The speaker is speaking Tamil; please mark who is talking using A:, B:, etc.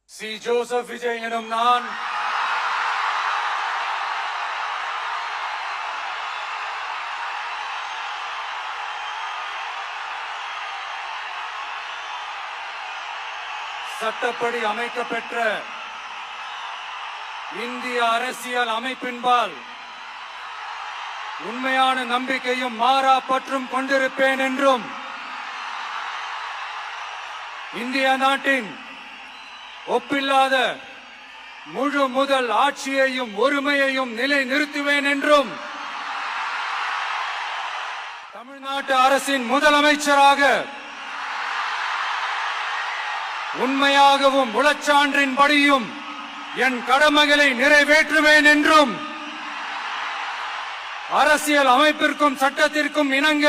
A: சி ஜோசப் விஜய் எனும் நான் சட்டப்படி அமைக்கப்பெற்ற இந்திய அரசியல் அமைப்பின்பால் உண்மையான நம்பிக்கையும் மாறா பற்றும் கொண்டிருப்பேன் என்றும் இந்திய நாட்டின் ஒப்பில்லாத முழு முதல் ஆட்சியையும் ஒருமையையும் நிலை நிறுத்துவேன் என்றும் தமிழ்நாட்டு அரசின் முதலமைச்சராக உண்மையாகவும் உளச்சான்றின்படியும் என் கடமைகளை நிறைவேற்றுவேன் என்றும் அரசியல் அமைப்பிற்கும் சட்டத்திற்கும் இணங்க